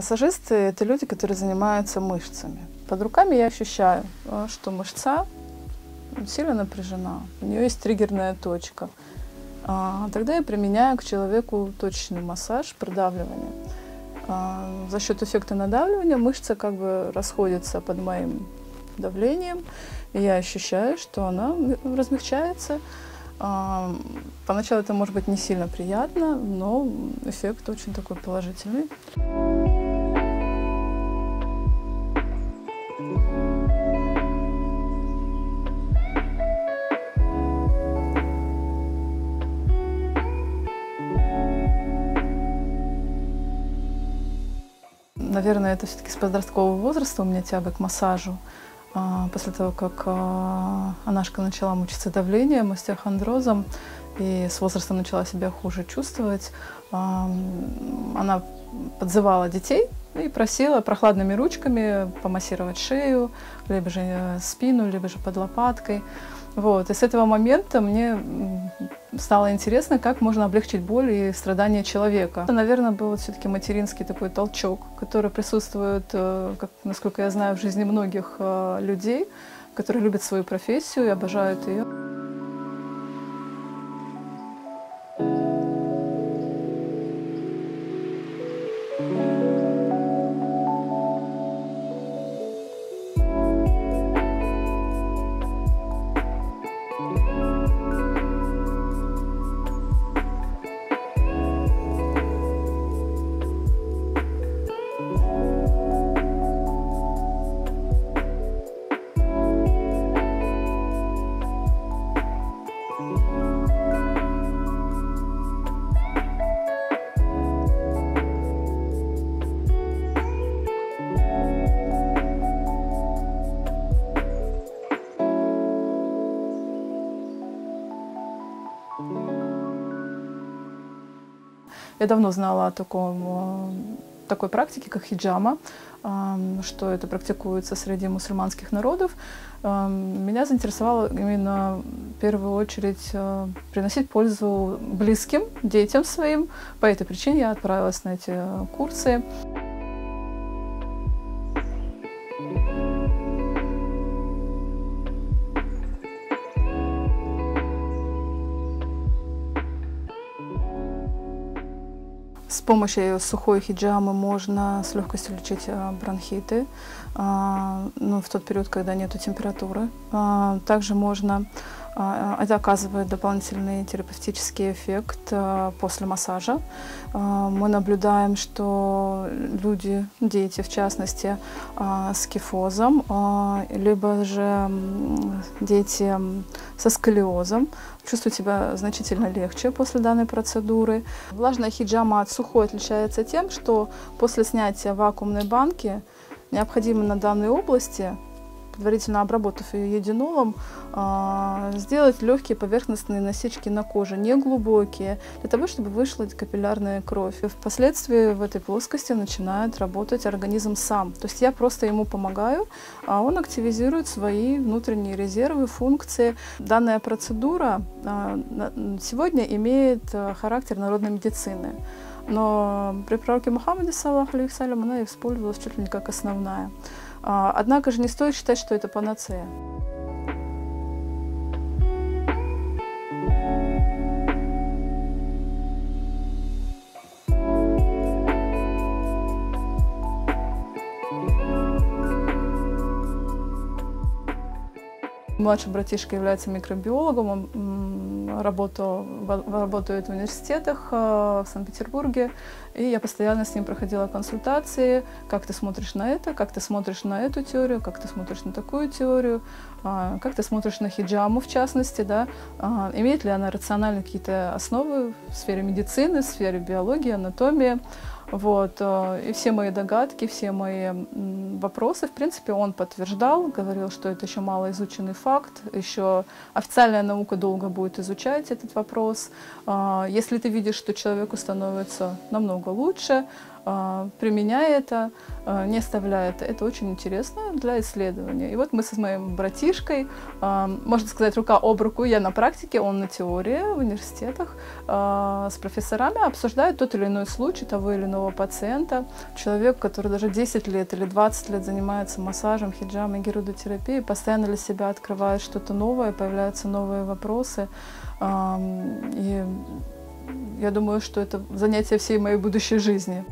Массажисты – это люди, которые занимаются мышцами. Под руками я ощущаю, что мышца сильно напряжена, у нее есть триггерная точка. Тогда я применяю к человеку точечный массаж, продавливание. За счет эффекта надавливания мышца как бы расходится под моим давлением, и я ощущаю, что она размягчается. Поначалу это может быть не сильно приятно, но эффект очень такой положительный. Наверное, это все-таки с подросткового возраста у меня тяга к массажу. После того, как Анашка начала мучиться давлением, остеохондрозом, и с возрастом начала себя хуже чувствовать, она подзывала детей и просила прохладными ручками помассировать шею, либо же спину, либо же под лопаткой. Вот. И с этого момента мне стало интересно, как можно облегчить боль и страдания человека. Это, наверное, был все-таки материнский такой толчок, который присутствует, насколько я знаю, в жизни многих людей, которые любят свою профессию и обожают ее. Я давно знала о такой практике, как хиджама, что это практикуется среди мусульманских народов. Меня заинтересовало именно в первую очередь приносить пользу близким, детям своим. По этой причине я отправилась на эти курсы. С помощью сухой хиджамы можно с легкостью лечить бронхиты, в тот период, когда нет температуры. Также можно, это оказывает дополнительный терапевтический эффект после массажа. Мы наблюдаем, что люди, дети в частности, с кифозом, либо же дети со сколиозом, чувствуют себя значительно легче после данной процедуры. Влажная хиджама от сухой отличается тем, что после снятия вакуумной банки необходимо на данной области, предварительно обработав ее единолом, сделать легкие поверхностные насечки на коже, не глубокие, для того, чтобы вышла капиллярная кровь. И впоследствии в этой плоскости начинает работать организм сам. То есть я просто ему помогаю, а он активизирует свои внутренние резервы, функции. Данная процедура сегодня имеет характер народной медицины. Но при пророке Мухаммаде, саллаллаху алейхи ва саллям, она использовалась чуть ли не как основная. Однако же не стоит считать, что это панацея. Младший братишка является микробиологом, он работает в университетах в Санкт-Петербурге, и я постоянно с ним проходила консультации, как ты смотришь на это, как ты смотришь на эту теорию, как ты смотришь на такую теорию, как ты смотришь на хиджаму в частности, да, имеет ли она рациональные какие-то основы в сфере медицины, в сфере биологии, анатомии. Вот. И все мои догадки, все мои вопросы, в принципе, он подтверждал, говорил, что это еще малоизученный факт, еще официальная наука долго будет изучать этот вопрос. Если ты видишь, что человеку становится намного лучше, применяя это, не оставляя это. Это очень интересно для исследования. И вот мы с моим братишкой, можно сказать, рука об руку, я на практике, он на теории в университетах, с профессорами обсуждают тот или иной случай того или иного нового пациента, человек, который даже 10 лет или 20 лет занимается массажем, хиджамом и герудотерапией, постоянно для себя открывает что-то новое, появляются новые вопросы. И я думаю, что это занятие всей моей будущей жизни.